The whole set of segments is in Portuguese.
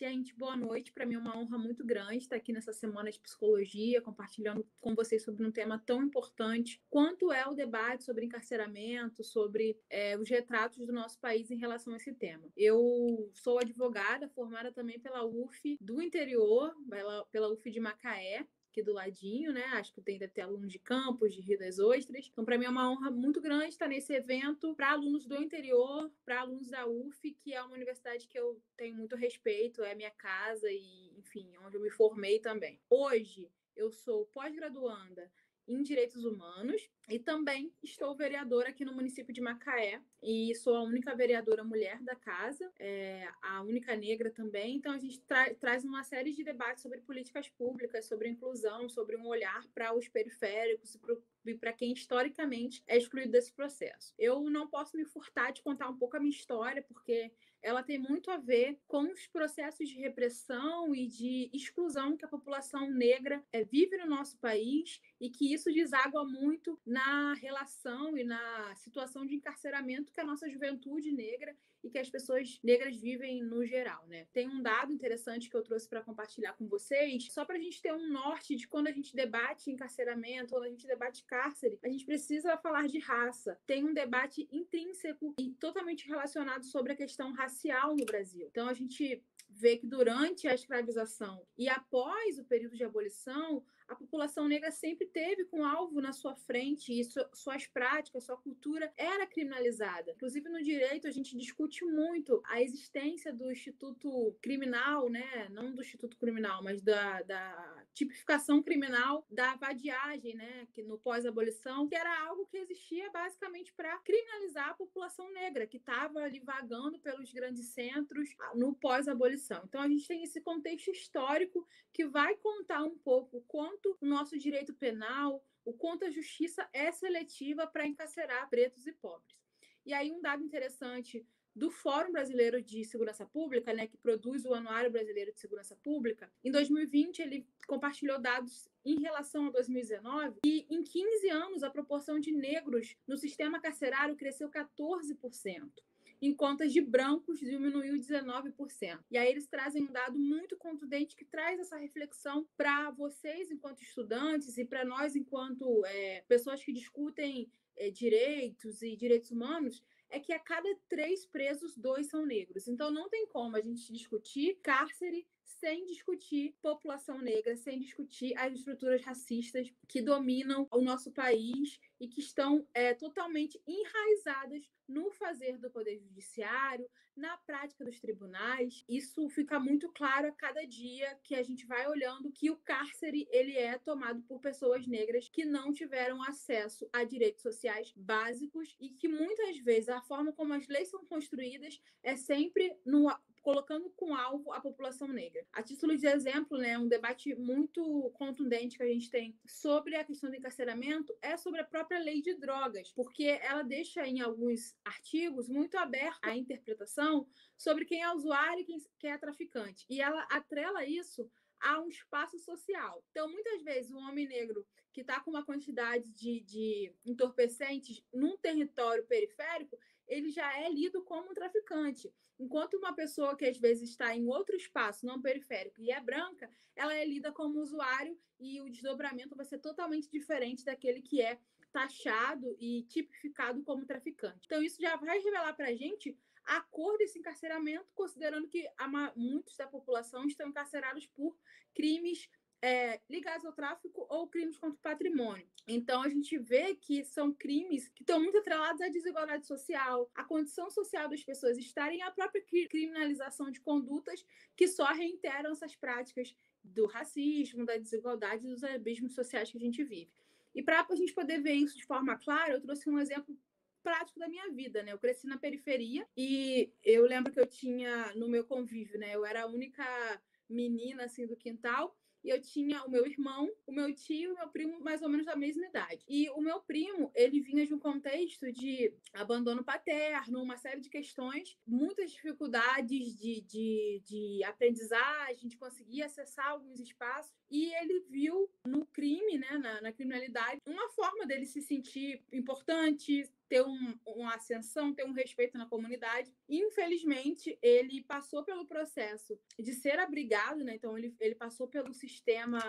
Gente, boa noite. Para mim é uma honra muito grande estar aqui nessa semana de psicologia, compartilhando com vocês sobre um tema tão importante quanto é o debate sobre encarceramento, sobre os retratos do nosso país em relação a esse tema. Eu sou advogada, formada também pela UF do interior, pela UF de Macaé, aqui do ladinho, né? Acho que deve ter alunos de Campos, de Rio das Ostras. Então, para mim é uma honra muito grande estar nesse evento para alunos do interior, para alunos da UF, que é uma universidade que eu tenho muito respeito, é minha casa e, enfim, onde eu me formei também. Hoje, eu sou pós-graduanda em Direitos Humanos e também estou vereadora aqui no município de Macaé e sou a única vereadora mulher da casa, a única negra também. Então a gente traz uma série de debates sobre políticas públicas, sobre inclusão, sobre um olhar para os periféricos e para quem historicamente é excluído desse processo. Eu não posso me furtar de contar um pouco a minha história, porque ela tem muito a ver com os processos de repressão e de exclusão que a população negra vive no nosso país e que isso deságua muito na relação e na situação de encarceramento que a nossa juventude negra e que as pessoas negras vivem no geral, né? Tem um dado interessante que eu trouxe para compartilhar com vocês, só para a gente ter um norte de quando a gente debate encarceramento, quando a gente debate cárcere, a gente precisa falar de raça. Tem um debate intrínseco e totalmente relacionado sobre a questão racial no Brasil. Então, a gente vê que durante a escravização e após o período de abolição, a população negra sempre teve com alvo na sua frente e suas práticas, sua cultura era criminalizada. Inclusive, no direito, a gente discute muito a existência do Instituto Criminal, né? Não do Instituto Criminal, mas da tipificação criminal da vadiagem, né? Que no pós-abolição, que era algo que existia basicamente para criminalizar a população negra, que estava ali vagando pelos grandes centros no pós-abolição. Então, a gente tem esse contexto histórico que vai contar um pouco quanto o nosso direito penal, o quanto a justiça é seletiva para encarcerar pretos e pobres. E aí um dado interessante do Fórum Brasileiro de Segurança Pública, né, que produz o Anuário Brasileiro de Segurança Pública, em 2020 ele compartilhou dados em relação a 2019 e em 15 anos a proporção de negros no sistema carcerário cresceu 14%. Enquanto as de brancos diminuiu 19%. E aí eles trazem um dado muito contundente que traz essa reflexão para vocês enquanto estudantes e para nós enquanto pessoas que discutem direitos e direitos humanos, é que a cada 3 presos, 2 são negros. Então não tem como a gente discutir cárcere sem discutir população negra, sem discutir as estruturas racistas que dominam o nosso país e que estão totalmente enraizadas no fazer do Poder Judiciário, na prática dos tribunais. Isso fica muito claro a cada dia que a gente vai olhando que o cárcere ele é tomado por pessoas negras que não tiveram acesso a direitos sociais básicos e que muitas vezes a forma como as leis são construídas é sempre colocando com alvo a população negra. A título de exemplo, né, um debate muito contundente que a gente tem sobre a questão do encarceramento é sobre a própria lei de drogas, porque ela deixa em alguns artigos muito aberta a interpretação sobre quem é usuário e quem é traficante. E ela atrela isso a um espaço social. Então, muitas vezes, o homem negro que está com uma quantidade de entorpecentes num território periférico, ele já é lido como um traficante. Enquanto uma pessoa que às vezes está em outro espaço, não periférico, e é branca, ela é lida como usuário e o desdobramento vai ser totalmente diferente daquele que é taxado e tipificado como traficante. Então, isso já vai revelar para a gente a cor desse encarceramento, considerando que muitos da população estão encarcerados por crimes ligados ao tráfico ou crimes contra o patrimônio. Então, a gente vê que são crimes que estão muito atrelados à desigualdade social, à condição social das pessoas estarem, à própria criminalização de condutas que só reiteram essas práticas do racismo, da desigualdade e dos abismos sociais que a gente vive. E para a gente poder ver isso de forma clara, eu trouxe um exemplo prático da minha vida, né? Eu cresci na periferia e eu lembro que eu tinha no meu convívio, né? Eu era a única menina assim do quintal e eu tinha o meu irmão, o meu tio e o meu primo mais ou menos da mesma idade. E o meu primo, ele vinha de um contexto de abandono paterno, uma série de questões, muitas dificuldades de aprendizagem, de conseguir acessar alguns espaços. E ele viu no crime, né, na criminalidade, uma forma dele se sentir importante, ter uma ascensão, ter um respeito na comunidade. Infelizmente, ele passou pelo processo de ser abrigado, né? Então, ele passou pelo sistema,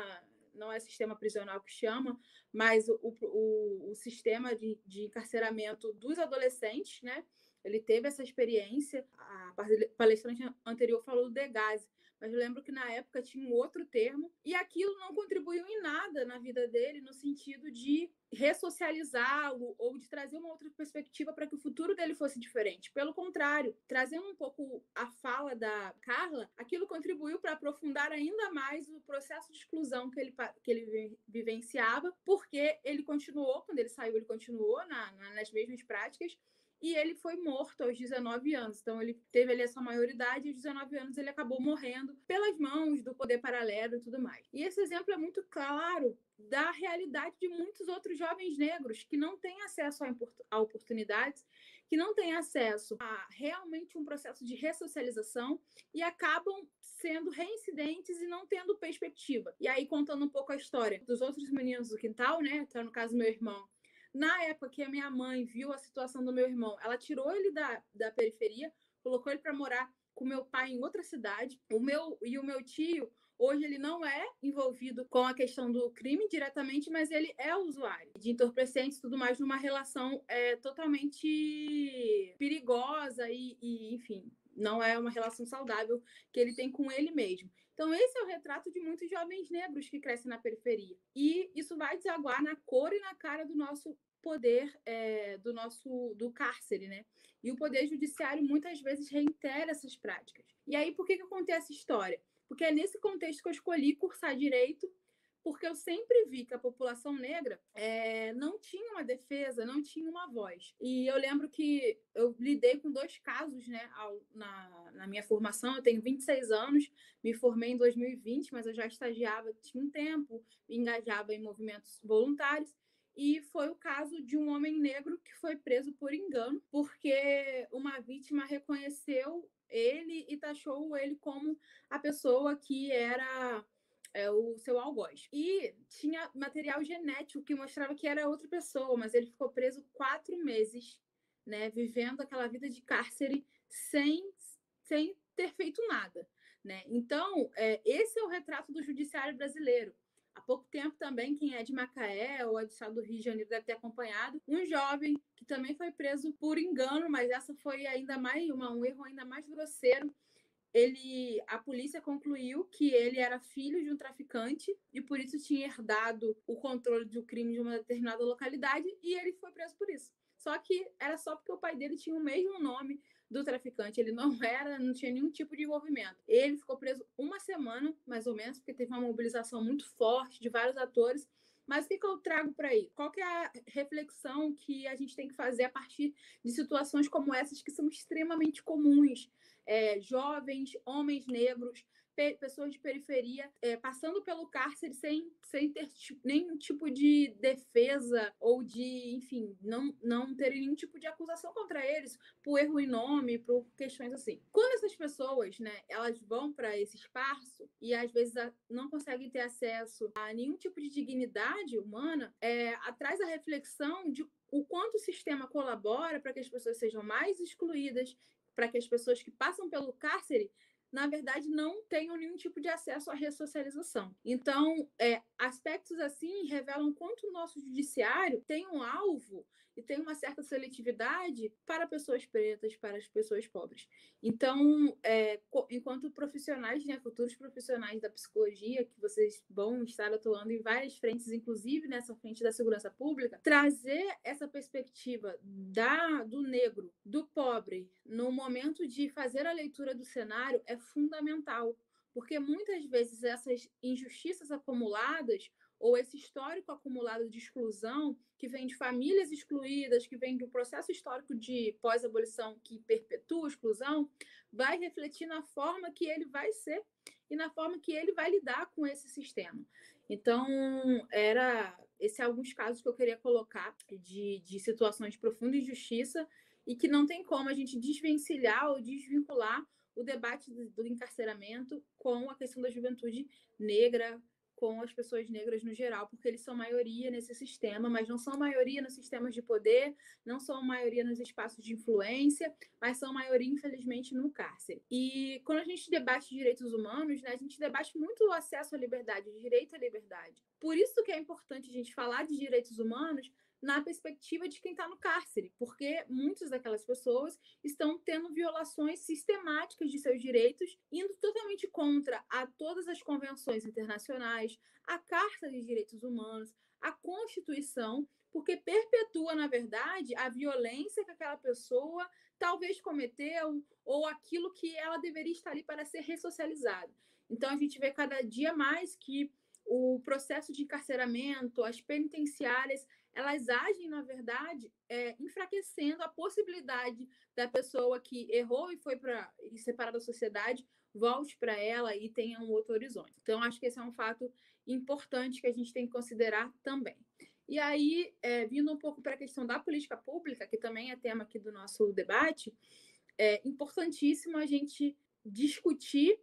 não é sistema prisional que chama, mas o sistema de encarceramento dos adolescentes, né? Ele teve essa experiência. A palestrante anterior falou do Degaze, mas eu lembro que na época tinha um outro termo, e aquilo não contribuiu em nada na vida dele, no sentido de ressocializá-lo ou de trazer uma outra perspectiva para que o futuro dele fosse diferente. Pelo contrário, trazendo um pouco a fala da Carla, aquilo contribuiu para aprofundar ainda mais o processo de exclusão que ele vivenciava, porque ele continuou, quando ele saiu, ele continuou nas mesmas práticas, e ele foi morto aos 19 anos. Então, ele teve ali a sua maioridade, e aos 19 anos ele acabou morrendo pelas mãos do poder paralelo e tudo mais. E esse exemplo é muito claro da realidade de muitos outros jovens negros que não têm acesso a oportunidades, que não têm acesso a realmente um processo de ressocialização e acabam sendo reincidentes e não tendo perspectiva. E aí, contando um pouco a história dos outros meninos do quintal, né? Então, no caso, meu irmão, na época que a minha mãe viu a situação do meu irmão, ela tirou ele da periferia, colocou ele para morar com meu pai em outra cidade. O meu tio, hoje, ele não é envolvido com a questão do crime diretamente, mas ele é usuário de entorpecentes e tudo mais, numa relação totalmente perigosa e, enfim, não é uma relação saudável que ele tem com ele mesmo. Então, esse é o retrato de muitos jovens negros que crescem na periferia. E isso vai desaguar na cor e na cara do nosso poder, do cárcere, né? E o poder judiciário muitas vezes reitera essas práticas. E aí, por que eu contei essa história? Porque é nesse contexto que eu escolhi cursar direito, porque eu sempre vi que a população negra não tinha uma defesa, não tinha uma voz. E eu lembro que eu lidei com 2 casos, né, na minha formação. Eu tenho 26 anos, me formei em 2020, mas eu já estagiava, tinha um tempo, me engajava em movimentos voluntários. E foi o caso de um homem negro que foi preso por engano, porque uma vítima reconheceu ele e taxou ele como a pessoa que era o seu algoz. E tinha material genético que mostrava que era outra pessoa, mas ele ficou preso 4 meses, né, vivendo aquela vida de cárcere sem ter feito nada. Né? Então, esse é o retrato do judiciário brasileiro. Há pouco tempo também, quem é de Macaé ou é do estado do Rio de Janeiro deve ter acompanhado, um jovem que também foi preso por engano, mas essa foi ainda mais um erro ainda mais grosseiro. A polícia concluiu que ele era filho de um traficante e por isso tinha herdado o controle do crime de uma determinada localidade, e ele foi preso por isso. Só que era só porque o pai dele tinha o mesmo nome do traficante, ele não tinha nenhum tipo de envolvimento. Ele ficou preso 1 semana, mais ou menos, porque teve uma mobilização muito forte de vários atores. Mas o que eu trago para aí? Qual que é a reflexão que a gente tem que fazer a partir de situações como essas, que são extremamente comuns? Jovens, homens negros, pessoas de periferia, passando pelo cárcere sem ter nenhum tipo de defesa ou de, enfim, não ter nenhum tipo de acusação contra eles por erro em nome, por questões assim. Quando essas pessoas, né, elas vão para esse espaço e às vezes não conseguem ter acesso a nenhum tipo de dignidade humana, traz a reflexão de o quanto o sistema colabora para que as pessoas sejam mais excluídas, para que as pessoas que passam pelo cárcere, na verdade, não tenham nenhum tipo de acesso à ressocialização. Então, aspectos assim revelam quanto o nosso judiciário tem um alvo e tem uma certa seletividade para pessoas pretas, para as pessoas pobres. Então, enquanto profissionais, né, futuros profissionais da psicologia, que vocês vão estar atuando em várias frentes, inclusive nessa frente da segurança pública, trazer essa perspectiva do negro, do pobre, no momento de fazer a leitura do cenário é fundamental, porque muitas vezes essas injustiças acumuladas ou esse histórico acumulado de exclusão, que vem de famílias excluídas, que vem do processo histórico de pós-abolição que perpetua a exclusão, vai refletir na forma que ele vai ser e na forma que ele vai lidar com esse sistema. Então, esses são alguns casos que eu queria colocar de situações de profunda injustiça e que não tem como a gente desvencilhar ou desvincular o debate do encarceramento com a questão da juventude negra, com as pessoas negras no geral, porque eles são maioria nesse sistema, mas não são maioria nos sistemas de poder, não são maioria nos espaços de influência, mas são maioria, infelizmente, no cárcere. E quando a gente debate direitos humanos, né, a gente debate muito o acesso à liberdade, o direito à liberdade. Por isso que é importante a gente falar de direitos humanos na perspectiva de quem está no cárcere, porque muitas daquelas pessoas estão tendo violações sistemáticas de seus direitos, indo totalmente contra a todas as convenções internacionais, a Carta de Direitos Humanos, a Constituição, porque perpetua, na verdade, a violência que aquela pessoa talvez cometeu ou aquilo que ela deveria estar ali para ser ressocializada. Então, a gente vê cada dia mais que o processo de encarceramento, as penitenciárias, elas agem, na verdade, enfraquecendo a possibilidade da pessoa que errou e foi para separar da sociedade, volte para ela e tenha um outro horizonte. Então, acho que esse é um fato importante que a gente tem que considerar também. E aí, vindo um pouco para a questão da política pública, que também é tema aqui do nosso debate, é importantíssimo a gente discutir,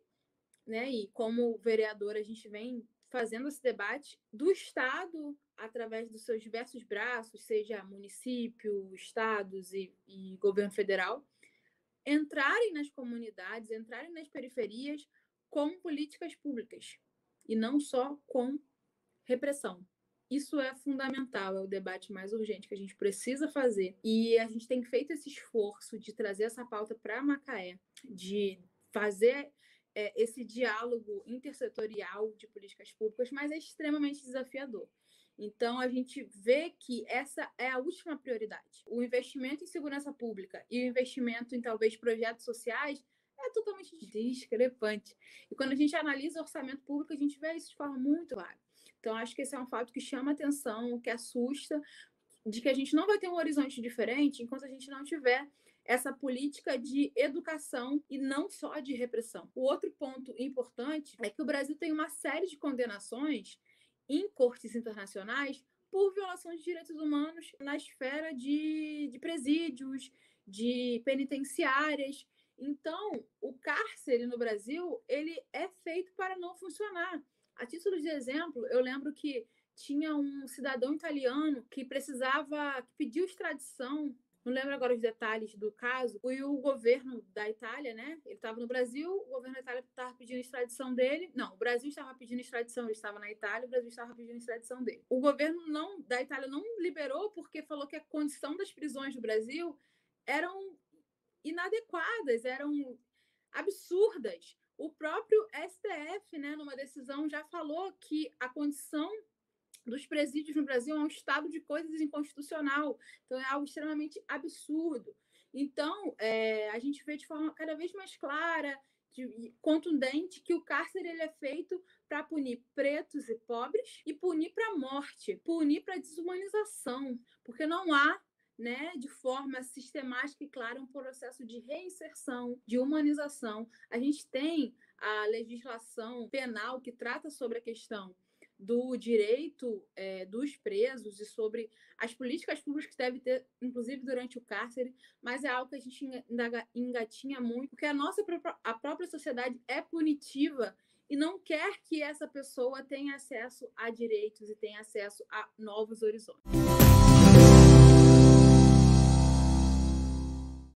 né, e como vereador a gente vem fazendo esse debate do Estado através dos seus diversos braços, seja município, estados e governo federal, entrarem nas comunidades, entrarem nas periferias com políticas públicas e não só com repressão. Isso é fundamental, é o debate mais urgente que a gente precisa fazer. E a gente tem feito esse esforço de trazer essa pauta para Macaé, de fazer esse diálogo intersetorial de políticas públicas, mas é extremamente desafiador. Então, a gente vê que essa é a última prioridade. O investimento em segurança pública e o investimento em, talvez, projetos sociais é totalmente discrepante. E quando a gente analisa o orçamento público, a gente vê isso de forma muito clara. Então, acho que esse é um fato que chama atenção, que assusta, de que a gente não vai ter um horizonte diferente enquanto a gente não tiver essa política de educação e não só de repressão. O outro ponto importante é que o Brasil tem uma série de condenações em cortes internacionais por violação de direitos humanos na esfera de presídios, de penitenciárias. Então, o cárcere no Brasil, ele é feito para não funcionar. A título de exemplo, eu lembro que tinha um cidadão italiano que precisava, que pediu extradição, não lembro agora os detalhes do caso, e o governo da Itália, né? Ele estava no Brasil, o governo da Itália estava pedindo extradição dele. Não, o Brasil estava pedindo extradição, ele estava na Itália, o Brasil estava pedindo extradição dele. O governo da Itália não liberou porque falou que a condição das prisões do Brasil eram inadequadas, eram absurdas. O próprio STF, né, numa decisão, já falou que a condição dos presídios no Brasil é um estado de coisas inconstitucional. Então, é algo extremamente absurdo. Então, a gente vê de forma cada vez mais clara, contundente, que o cárcere ele é feito para punir pretos e pobres e punir para a morte, punir para a desumanização, porque não há, né, de forma sistemática e clara um processo de reinserção, de humanização. A gente tem a legislação penal que trata sobre a questão do direito dos presos e sobre as políticas públicas que deve ter, inclusive durante o cárcere, mas é algo que a gente engatinha muito, porque a própria sociedade é punitiva e não quer que essa pessoa tenha acesso a direitos e tenha acesso a novos horizontes.